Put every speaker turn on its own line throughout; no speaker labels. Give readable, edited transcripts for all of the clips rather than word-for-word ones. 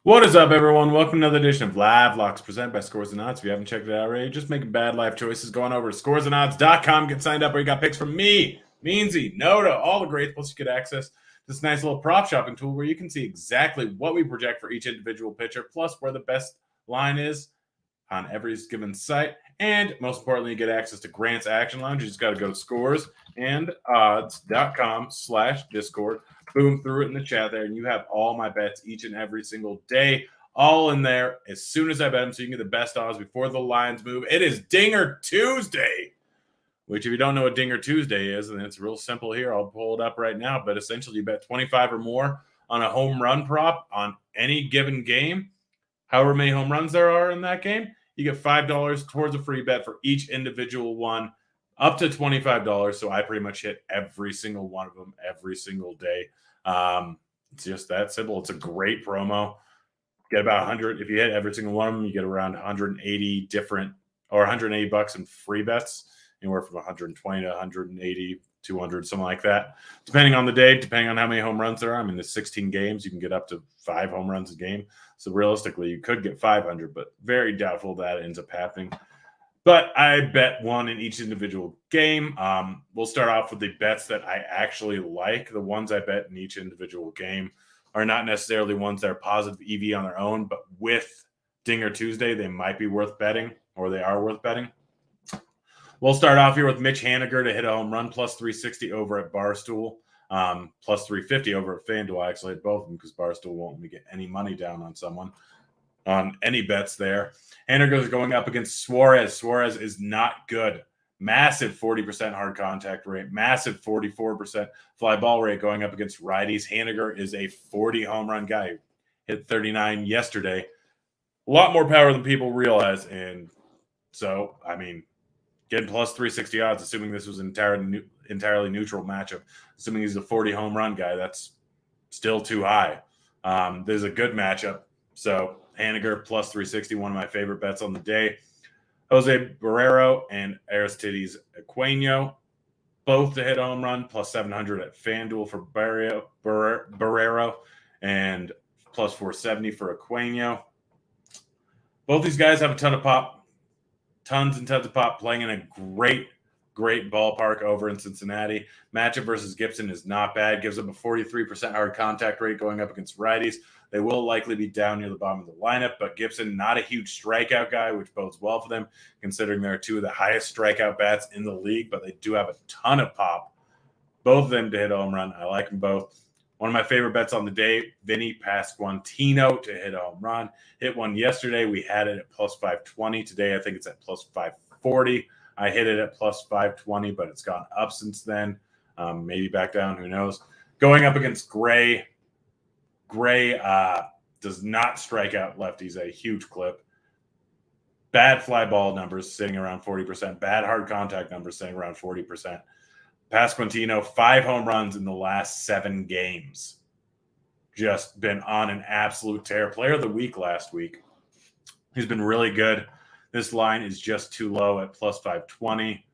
What is up, everyone? Welcome to another edition of Live Locks presented by Scores and Odds. If you haven't checked it out already, just making bad life choices. Going over to scoresandodds.com, get signed up where you got picks from me, Meansy, Noda, all the greats. Plus, you get access to this nice little prop shopping tool where you can see exactly what we project for each individual pitcher, plus where the best line is on every given site. And most importantly, you get access to Grant's Action Lounge. You just got to go to scoresandodds.com/Discord. Boom, threw it in the chat there, and you have all my bets each and every single day, all in there as soon as I bet them, so you can get the best odds before the lines move. It is Dinger Tuesday, which if you don't know what Dinger Tuesday is, then it's real simple here. I'll pull it up right now, but essentially you bet 25 or more on a home run prop on any given game. However many home runs there are in that game, you get $5 towards a free bet for each individual one, up to $25. So I pretty much hit every single one of them every single day. It's just that simple. It's a great promo. Get about 100. If you hit every single one of them, you get around 180 different or $180 in free bets, anywhere from 120 to 180, 200, something like that, depending on the day, depending on how many home runs there are. I mean, there's 16 games. You can get up to 5 home runs a game. So realistically, you could get 500, but very doubtful that ends up happening. But I bet one in each individual game. We'll start off with the bets that I actually like. The ones I bet in each individual game are not necessarily ones that are positive EV on their own, but with Dinger Tuesday, they might be worth betting, or they are worth betting. We'll start off here with Mitch Haniger to hit a home run, plus 360 over at Barstool, plus 350 over at FanDuel. I actually hit both of them because Barstool won't let me get any money down on someone on any bets there. Haniger is going up against Suarez. Suarez is not good. Massive 40% hard contact rate, massive 44% fly ball rate going up against righties. Haniger is a 40 home run guy. Hit 39 yesterday. A lot more power than people realize. And so, I mean, getting plus 360 odds, assuming this was an entirely neutral matchup, assuming he's a 40 home run guy, that's still too high. There's a good matchup. So Haniger plus 360, one of my favorite bets on the day. Jose Barrero and Aristides Aquino, both to hit a home run, plus 700 at FanDuel for Barrero and plus 470 for Aquino. Both these guys have a ton of pop, tons and tons of pop, playing in a great ballpark over in Cincinnati. Matchup versus Gibson is not bad. Gives up a 43% hard contact rate going up against righties. They will likely be down near the bottom of the lineup, but Gibson, not a huge strikeout guy, which bodes well for them, considering they're two of the highest strikeout bats in the league, but they do have a ton of pop. Both of them to hit a home run. I like them both. One of my favorite bets on the day, Vinny Pasquantino to hit a home run. Hit one yesterday. We had it at plus 520. Today, I think it's at plus 540. I hit it at plus 520, but it's gone up since then. Maybe back down. Who knows? Going up against Gray. Gray does not strike out lefties a huge clip. Bad fly ball numbers sitting around 40%. Bad hard contact numbers sitting around 40%. Pasquantino, 5 home runs in the last 7 games. Just been on an absolute tear. Player of the week last week. He's been really good. This line is just too low at plus 520.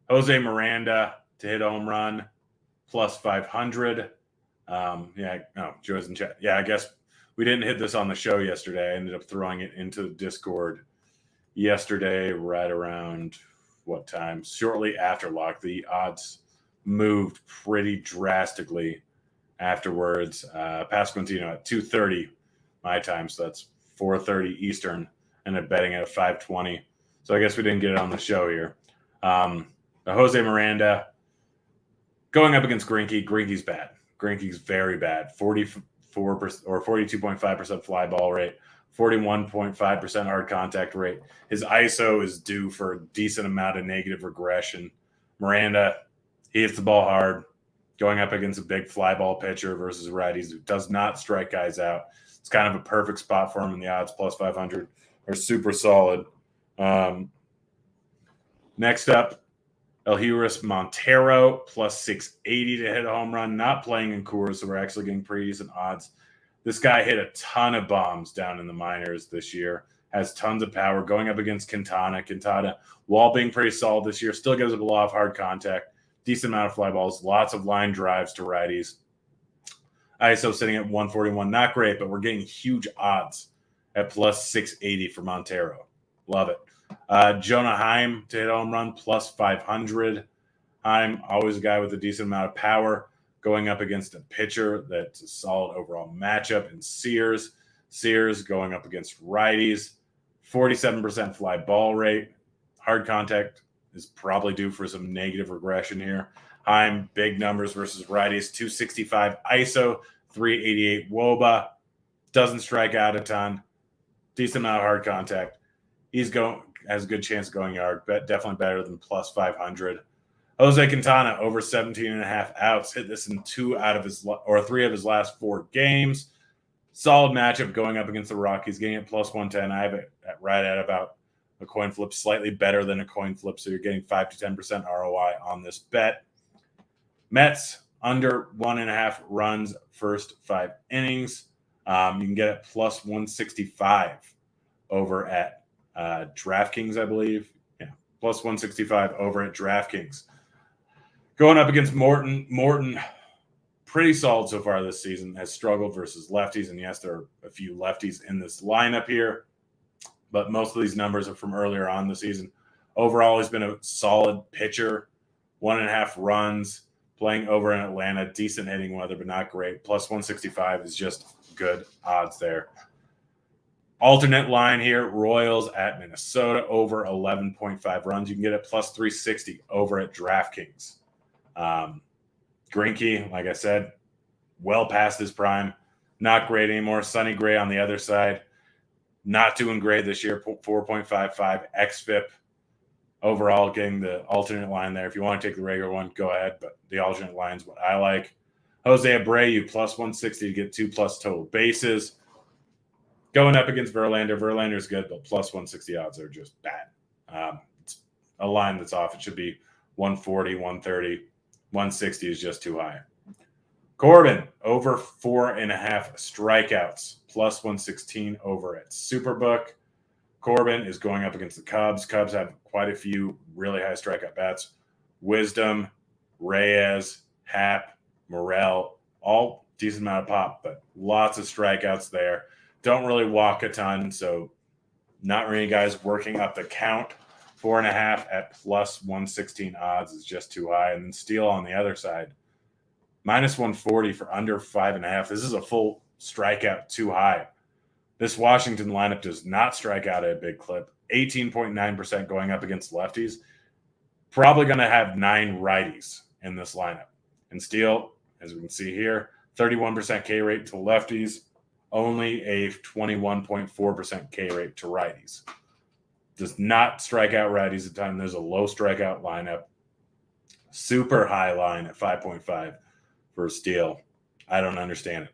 Jose Miranda to hit a home run, plus 500. Joe's in chat. Yeah, I guess we didn't hit this on the show yesterday. I ended up throwing it into the Discord yesterday right around what time? Shortly after lock. The odds moved pretty drastically afterwards. Pasquantino at 2:30 my time, so that's 4:30 Eastern, and I'm betting at 520. So I guess we didn't get it on the show here. Jose Miranda going up against Greinke. Greinke's bad. Greinke's very bad. 44% or 42.5% fly ball rate, 41.5% hard contact rate. His ISO is due for a decent amount of negative regression. Miranda, he hits the ball hard, going up against a big fly ball pitcher versus righties who does not strike guys out. It's kind of a perfect spot for him, and the odds plus 500 are super solid. Next up, Elhiros Montero plus 680 to hit a home run. Not playing in Coors, so we're actually getting pretty decent odds. This guy hit a ton of bombs down in the minors this year. Has tons of power going up against Quintana. Quintana, while being pretty solid this year, still gives up a lot of hard contact. Decent amount of fly balls. Lots of line drives to righties. ISO sitting at 141. Not great, but we're getting huge odds at plus 680 for Montero. Love it. Jonah Heim to hit home run, plus 500. Heim, always a guy with a decent amount of power, going up against a pitcher that's a solid overall matchup in Sears. Sears going up against righties. 47% fly ball rate. Hard contact is probably due for some negative regression here. Heim, big numbers versus righties. 265 ISO, 388 WOBA. Doesn't strike out a ton. Decent amount of hard contact. Has a good chance of going yard, but definitely better than plus 500. Jose Quintana over 17.5 outs. Hit this in 3 of his last 4 games. Solid matchup going up against the Rockies, getting it plus 110. I have it right at about a coin flip, slightly better than a coin flip. So you're getting 5 to 10% ROI on this bet. Mets under 1.5 runs first 5 innings. You can get it plus 165 over at DraftKings, I believe. Yeah, plus 165 over at DraftKings. Going up against Morton. Morton, pretty solid so far this season, has struggled versus lefties. And yes, there are a few lefties in this lineup here, but most of these numbers are from earlier on the season. Overall, he's been a solid pitcher, 1.5 runs, playing over in Atlanta, decent hitting weather, but not great. Plus 165 is just good odds there. Alternate line here, Royals at Minnesota, over 11.5 runs. You can get it plus 360 over at DraftKings. Greinke, like I said, well past his prime. Not great anymore. Sonny Gray on the other side. Not doing great this year, 4.55 xFIP. Overall, getting the alternate line there. If you want to take the regular one, go ahead, but the alternate line is what I like. Jose Abreu, plus 160 to get 2+ total bases. Going up against Verlander. Verlander's good, but plus 160 odds are just bad. It's a line that's off. It should be 140, 130. 160 is just too high. Corbin, over 4.5 strikeouts, plus 116 over at Superbook. Corbin is going up against the Cubs. Cubs have quite a few really high strikeout bats. Wisdom, Reyes, Happ, Morel, all decent amount of pop, but lots of strikeouts there. Don't really walk a ton, so not really guys working up the count. 4.5 at plus 116 odds is just too high. And then Steele on the other side, minus 140 for under 5.5. This is a full strikeout too high. This Washington lineup does not strike out at a big clip. 18.9% going up against lefties. Probably going to have 9 righties in this lineup. And Steele, as we can see here, 31% K rate to lefties, only a 21.4% K rate to righties. Does not strike out righties at the time. There's a low strikeout lineup. Super high line at 5.5 for Steele. I don't understand it.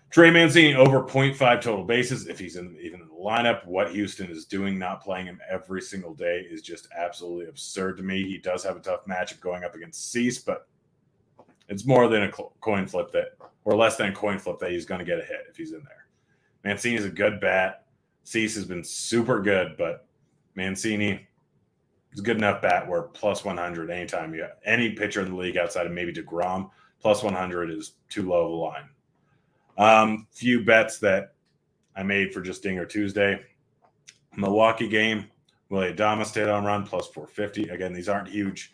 Trey Mancini over 0.5 total bases. If he's even in the lineup, what Houston is doing, not playing him every single day, is just absolutely absurd to me. He does have a tough matchup going up against Cease, but it's more than a coin flip or less than a coin flip that he's going to get a hit if he's in there. Mancini's a good bat. Cease has been super good, but Mancini is a good enough bat where plus 100 anytime you have any pitcher in the league outside of maybe DeGrom, plus 100 is too low of a line. Few bets that I made for just Dinger Tuesday. Milwaukee game, Willie Adames stayed on run, plus 450. Again, these aren't huge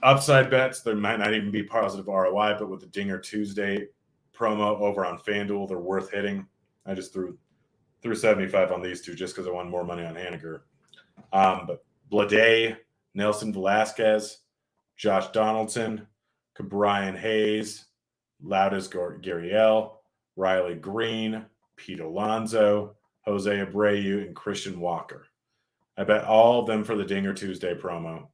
upside bets. There might not even be positive ROI, but with the Dinger Tuesday promo over on FanDuel, they're worth hitting. I just threw 75 on these two just because I wanted more money on Haniger. But Blade, Nelson Velasquez, Josh Donaldson, Brian Hayes, Loudis Gurriel, Riley Green, Pete Alonso, Jose Abreu, and Christian Walker. I bet all of them for the Dinger Tuesday promo.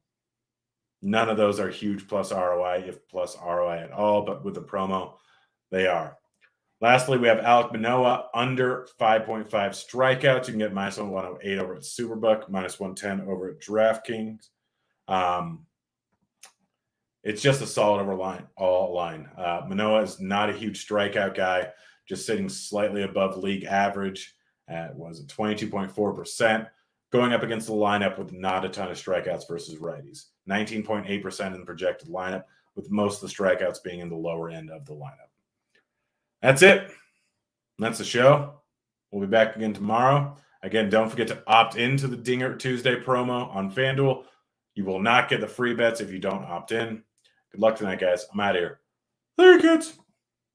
None of those are huge plus ROI, if plus ROI at all, but with the promo, they are. Lastly, we have Alec Manoa under 5.5 strikeouts. You can get minus 108 over at Superbook, minus 110 over at DraftKings. It's just a solid all line. Manoa is not a huge strikeout guy, just sitting slightly above league average at 22.4%. Going up against the lineup with not a ton of strikeouts versus righties. 19.8% in the projected lineup with most of the strikeouts being in the lower end of the lineup. That's it. That's the show. We'll be back again tomorrow. Again, don't forget to opt into the Dinger Tuesday promo on FanDuel. You will not get the free bets if you don't opt in. Good luck tonight, guys. I'm out of here. Later, kids.